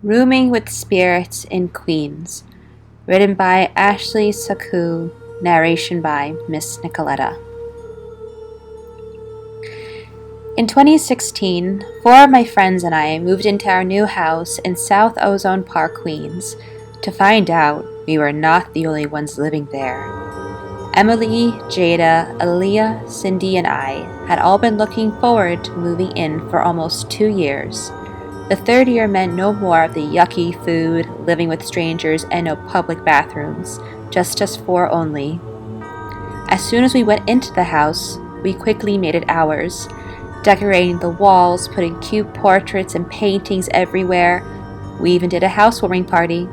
Rooming with Spirits in Queens, written by Ashley Saku, narration by Miss Nicoletta. In 2016, 4 of my friends and I moved into our new house in South Ozone Park, Queens, to find out we were not the only ones living there. Emily, Jada, Aaliyah, Cindy, and I had all been looking forward to moving in for almost 2 years. The third year meant no more of the yucky food, living with strangers, and no public bathrooms, just us 4 only. As soon as we went into the house, we quickly made it ours, decorating the walls, putting cute portraits and paintings everywhere. We even did a housewarming party.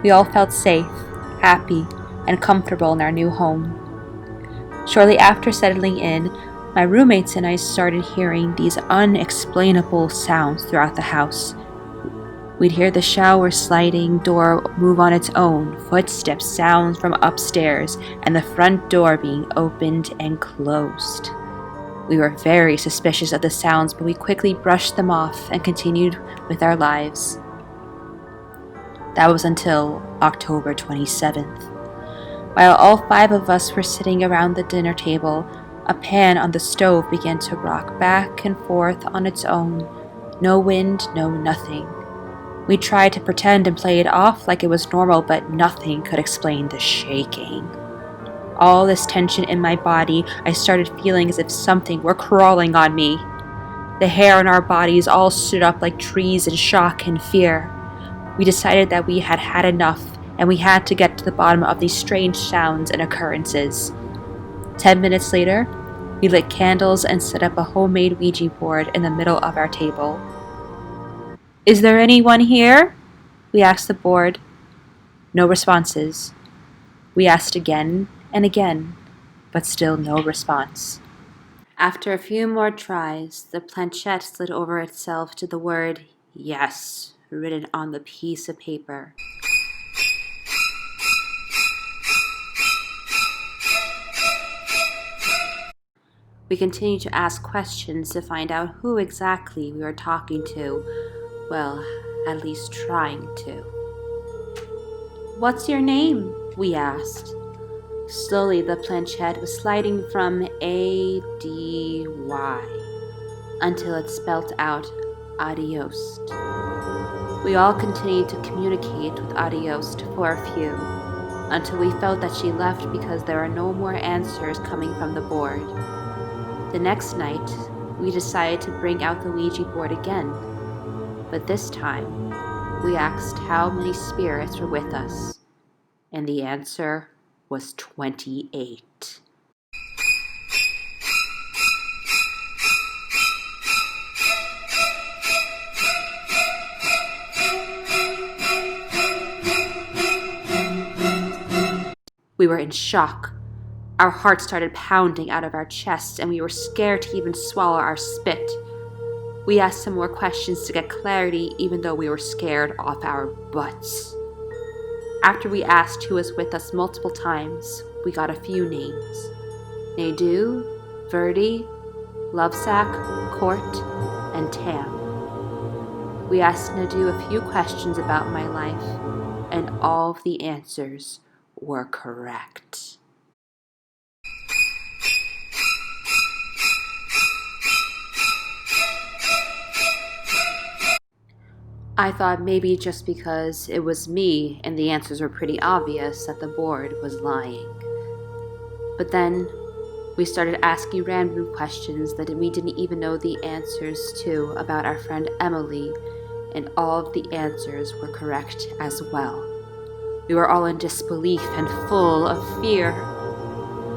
We all felt safe, happy, and comfortable in our new home. Shortly after settling in, my roommates and I started hearing these unexplainable sounds throughout the house. We'd hear the shower sliding door move on its own, footsteps sounds from upstairs, and the front door being opened and closed. We were very suspicious of the sounds, but we quickly brushed them off and continued with our lives. That was until October 27th. While all 5 of us were sitting around the dinner table, a pan on the stove began to rock back and forth on its own. No wind, no nothing. We tried to pretend and play it off like it was normal, but nothing could explain the shaking. All this tension in my body, I started feeling as if something were crawling on me. The hair on our bodies all stood up like trees in shock and fear. We decided that we had had enough, and we had to get to the bottom of these strange sounds and occurrences. 10 minutes later, we lit candles and set up a homemade Ouija board in the middle of our table. "Is there anyone here?" we asked the board. No responses. We asked again and again, but still no response. After a few more tries, the planchette slid over itself to the word "yes" written on the piece of paper. We continued to ask questions to find out who exactly we were talking to. Well, at least trying to. "What's your name?" we asked. Slowly, the planchette was sliding from A-D-Y until it spelt out adios. We all continued to communicate with adios for a few, until we felt that she left because there were no more answers coming from the board. The next night, we decided to bring out the Ouija board again, but this time, we asked how many spirits were with us, and the answer was 28. We were in shock. Our hearts started pounding out of our chests, and we were scared to even swallow our spit. We asked some more questions to get clarity, even though we were scared off our butts. After we asked who was with us multiple times, we got a few names: Nadu, Verdi, Lovesack, Court, and Tam. We asked Nadu a few questions about my life, and all of the answers were correct. I thought maybe just because it was me and the answers were pretty obvious that the board was lying. But then we started asking random questions that we didn't even know the answers to about our friend Emily, and all of the answers were correct as well. We were all in disbelief and full of fear.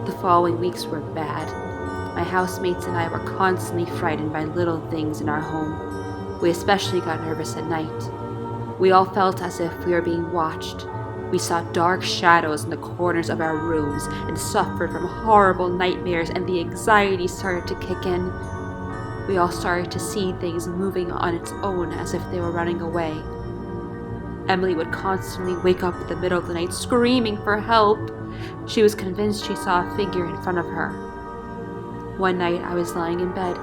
The following weeks were bad. My housemates and I were constantly frightened by little things in our home. We especially got nervous at night. We all felt as if we were being watched. We saw dark shadows in the corners of our rooms and suffered from horrible nightmares, and the anxiety started to kick in. We all started to see things moving on its own as if they were running away. Emily would constantly wake up in the middle of the night screaming for help. She was convinced she saw a figure in front of her. One night I was lying in bed.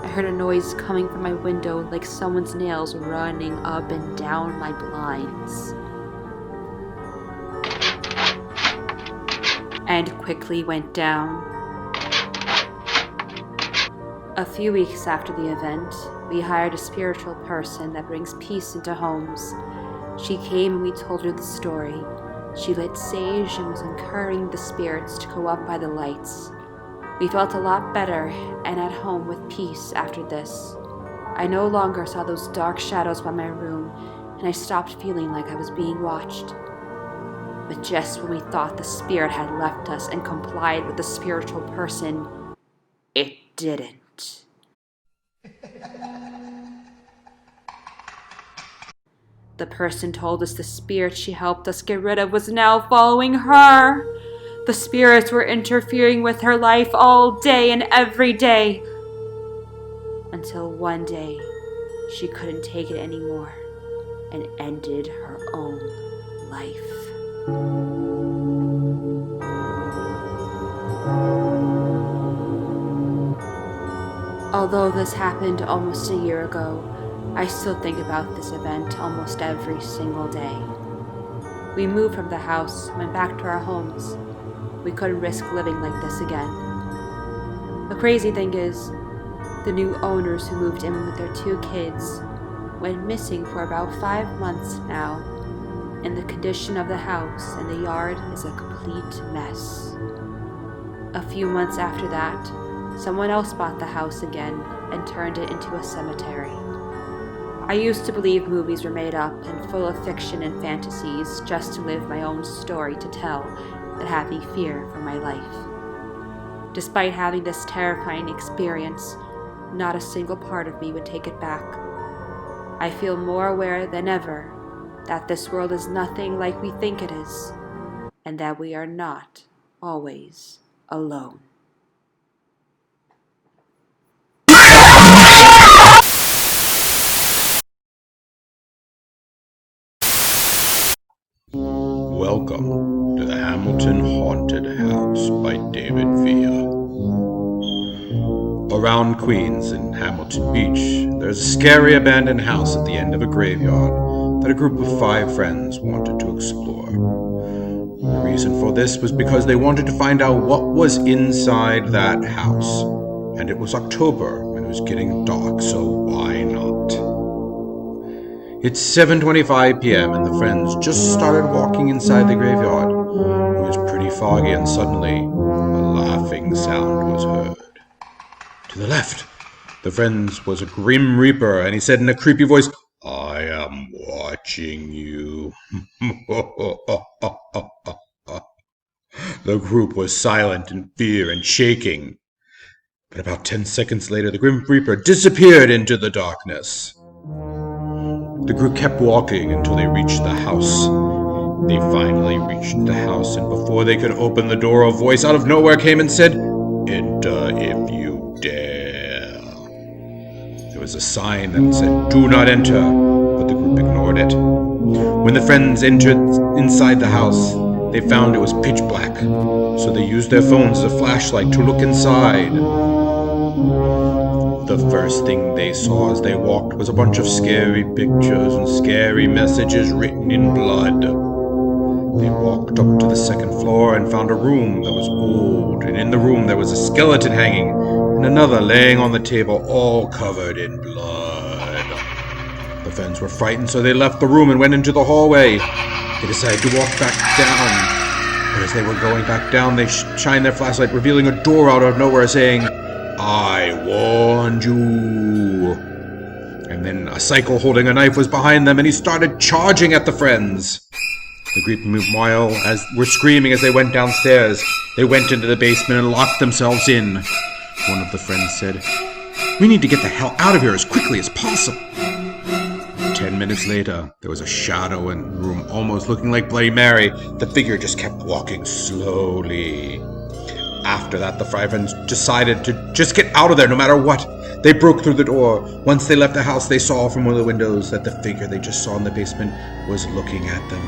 I heard a noise coming from my window like someone's nails running up and down my blinds, and quickly went down. A few weeks after the event, we hired a spiritual person that brings peace into homes. She came and we told her the story. She lit sage and was encouraging the spirits to go up by the lights. We felt a lot better and at home with peace after this. I no longer saw those dark shadows by my room, and I stopped feeling like I was being watched. But just when we thought the spirit had left us and complied with the spiritual person, it didn't. The person told us the spirit she helped us get rid of was now following her. The spirits were interfering with her life all day and every day, until one day she couldn't take it anymore and ended her own life. Although this happened almost a year ago, I still think about this event almost every single day. We moved from the house, went back to our homes. We couldn't risk living like this again. The crazy thing is, the new owners who moved in with their 2 kids went missing for about 5 months now, and the condition of the house and the yard is a complete mess. A few months after that, someone else bought the house again and turned it into a cemetery. I used to believe movies were made up and full of fiction and fantasies just to live my own story to tell that had me fear for my life. Despite having this terrifying experience, not a single part of me would take it back. I feel more aware than ever that this world is nothing like we think it is, and that we are not always alone. Welcome to the Hamilton Haunted House by David Villa. Around Queens in Hamilton Beach, there's a scary abandoned house at the end of a graveyard that a group of 5 friends wanted to explore. The reason for this was because they wanted to find out what was inside that house. And it was October and it was getting dark, so why not? It's 7:25 p.m. and the friends just started walking inside the graveyard. It was pretty foggy and suddenly a laughing sound was heard. To the left, the friends was a Grim Reaper, and he said in a creepy voice, "I am watching you." The group was silent in fear and shaking. But about 10 seconds later, the Grim Reaper disappeared into the darkness. The group kept walking until they reached the house. They finally reached the house, and before they could open the door, a voice out of nowhere came and said, "Enter if you dare." There was a sign that said, "Do not enter," but the group ignored it. When the friends entered inside the house, they found it was pitch black, so they used their phones as a flashlight to look inside. The first thing they saw as they walked was a bunch of scary pictures and scary messages written in blood. They walked up to the second floor and found a room that was old, and in the room there was a skeleton hanging, and another laying on the table, all covered in blood. The friends were frightened, so they left the room and went into the hallway. They decided to walk back down, but as they were going back down, they shined their flashlight, revealing a door out of nowhere, saying, "I warned you." And then a psycho holding a knife was behind them, and he started charging at the friends. The group, meanwhile, were screaming as they went downstairs. They went into the basement and locked themselves in. One of the friends said, "We need to get the hell out of here as quickly as possible." 10 minutes later, there was a shadow in the room, almost looking like Bloody Mary. The figure just kept walking slowly. After that, the 5 friends decided to just get out of there no matter what. They broke through the door. Once they left the house, they saw from one of the windows that the figure they just saw in the basement was looking at them.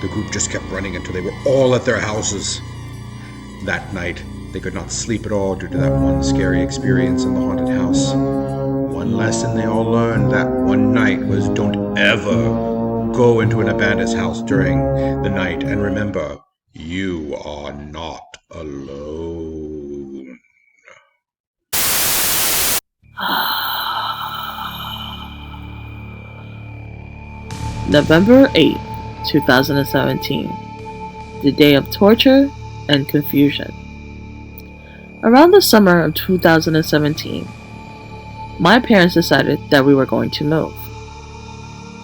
The group just kept running until they were all at their houses. That night, They could not sleep at all due to that one scary experience in the haunted house. One lesson they all learned that one night was don't ever go into an abandoned house during the night, and remember, you are not alone. November 8th, 2017. The day of torture and confusion. Around the summer of 2017, my parents decided that we were going to move.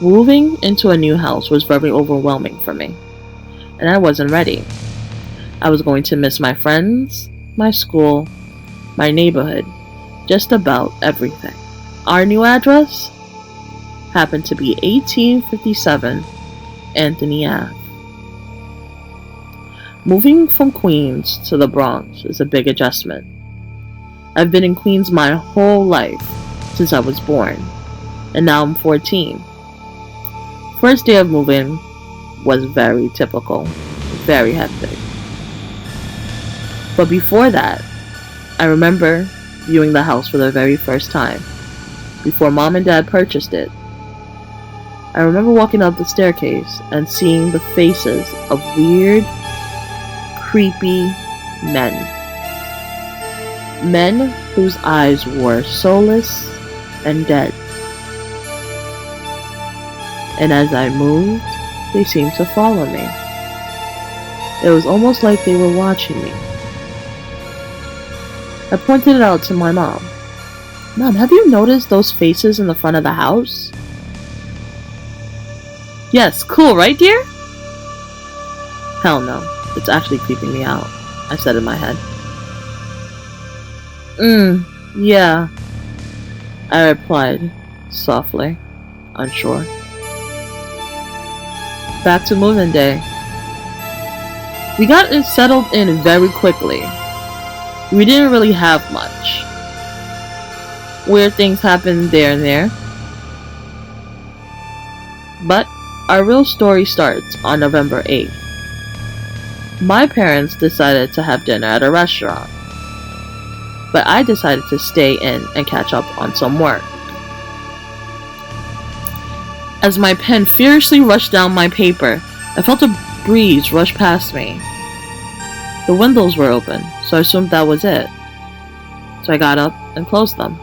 Moving into a new house was very overwhelming for me, and I wasn't ready. I was going to miss my friends, my school, my neighborhood, just about everything. Our new address happened to be 1857 Anthony Ave. Moving from Queens to the Bronx is a big adjustment. I've been in Queens my whole life since I was born, and now I'm 14. First day of moving was very typical, very hectic. But before that, I remember viewing the house for the very first time, before Mom and Dad purchased it. I remember walking up the staircase and seeing the faces of weird, creepy men. Men whose eyes were soulless and dead. And as I moved, they seemed to follow me. It was almost like they were watching me. I pointed it out to my mom. Mom, have you noticed those faces in the front of the house? Yes, cool, right, dear? Hell no, it's actually creeping me out, I said in my head. Yeah, I replied, softly, unsure. Back to moving day. We got it settled in very quickly. We didn't really have much. Weird things happened there and there. But our real story starts on November 8th. My parents decided to have dinner at a restaurant, but I decided to stay in and catch up on some work. As my pen furiously rushed down my paper, I felt a breeze rush past me. The windows were open, so I assumed that was it. So I got up and closed them.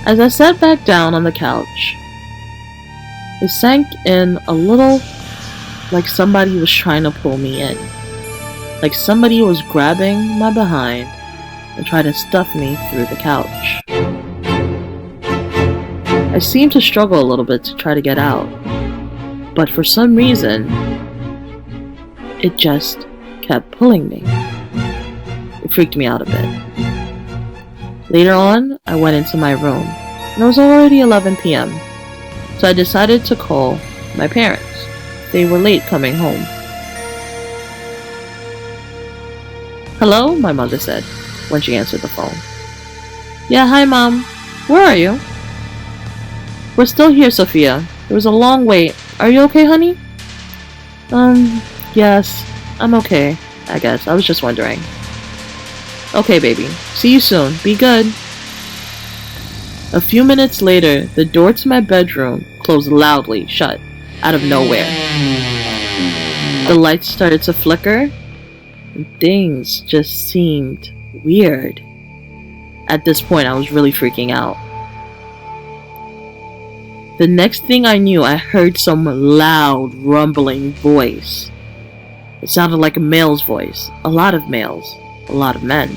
As I sat back down on the couch, it sank in a little like somebody was trying to pull me in. Like somebody was grabbing my behind and trying to stuff me through the couch. I seemed to struggle a little bit to try to get out, but for some reason, it just kept pulling me. It freaked me out a bit. Later on, I went into my room, and it was already 11 p.m., so I decided to call my parents. They were late coming home. Hello, my mother said when she answered the phone. Yeah, hi Mom. Where are you? We're still here, Sophia. It was a long wait. Are you okay, honey? Yes. I'm okay, I guess. I was just wondering. Okay, baby. See you soon. Be good. A few minutes later, the door to my bedroom closed loudly shut, out of nowhere. The lights started to flicker, and things just seemed weird. At this point, I was really freaking out. The next thing I knew, I heard some loud, rumbling voice. It sounded like a male's voice. A lot of males. A lot of men.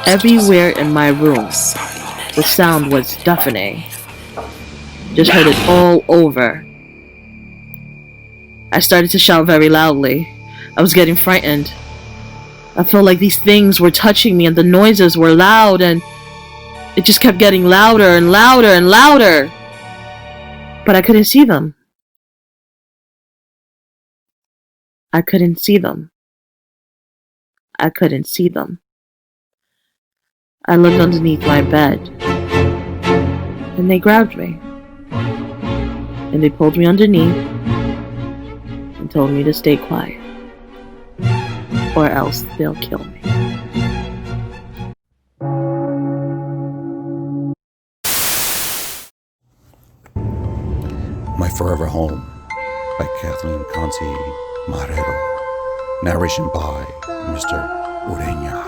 Everywhere in my room, the sound was deafening. Just heard it all over. I started to shout very loudly. I was getting frightened. I felt like these things were touching me and the noises were loud and it just kept getting louder and louder and louder. But I couldn't see them. I couldn't see them. I couldn't see them. I looked underneath my bed and they grabbed me. And they pulled me underneath and told me to stay quiet. or else they'll kill me. My Forever Home by Kathleen Conti Marrero. Narration by Mr. Ureña.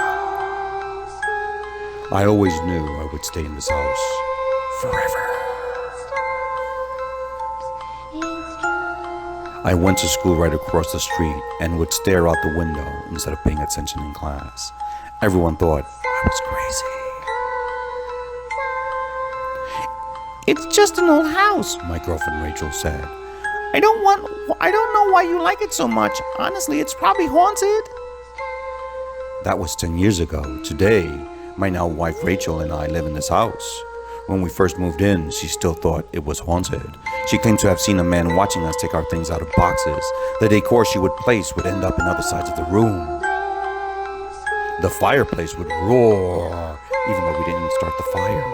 I always knew I would stay in this house forever. I went to school right across the street and would stare out the window instead of paying attention in class. Everyone thought I was crazy. It's just an old house, My girlfriend Rachel said. I don't know why you like it so much. Honestly, it's probably haunted. That was 10 years ago. Today, my now wife Rachel and I live in this house. When we first moved in, she still thought it was haunted. She claimed to have seen a man watching us take our things out of boxes. The decor she would place would end up in other sides of the room. The fireplace would roar, even though we didn't start the fire.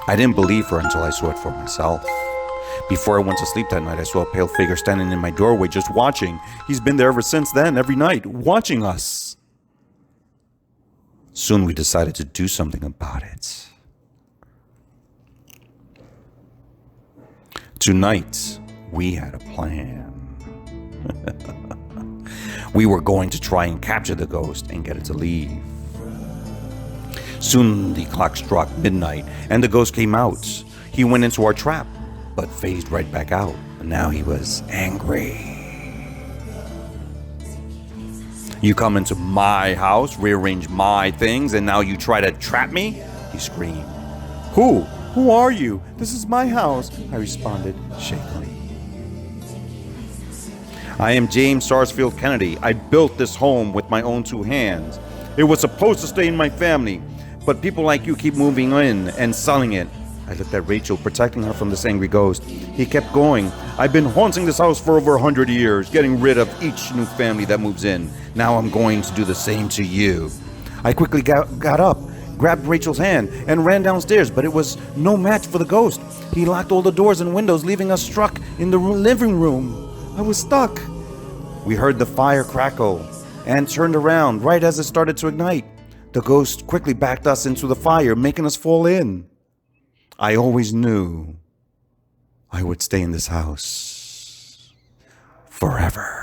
I didn't believe her until I saw it for myself. Before I went to sleep that night, I saw a pale figure standing in my doorway just watching. He's been there ever since then, every night, watching us. Soon we decided to do something about it. Tonight, we had a plan. We were going to try and capture the ghost and get it to leave. Soon the clock struck midnight and the ghost came out. He went into our trap, but phased right back out. And now he was angry. You come into my house, rearrange my things, and now you try to trap me? He screamed. Who? Who are you? This is my house, I responded shakily. I am James Sarsfield Kennedy. I built this home with my own two hands. It was supposed to stay in my family, but people like you keep moving in and selling it. I looked at Rachel, protecting her from this angry ghost. He kept going. I've been haunting this house for over 100 years, getting rid of each new family that moves in. Now I'm going to do the same to you. I quickly got up, grabbed Rachel's hand, and ran downstairs, but it was no match for the ghost. He locked all the doors and windows, leaving us stuck in the living room. I was stuck. We heard the fire crackle and turned around right as it started to ignite. The ghost quickly backed us into the fire, making us fall in. I always knew I would stay in this house forever.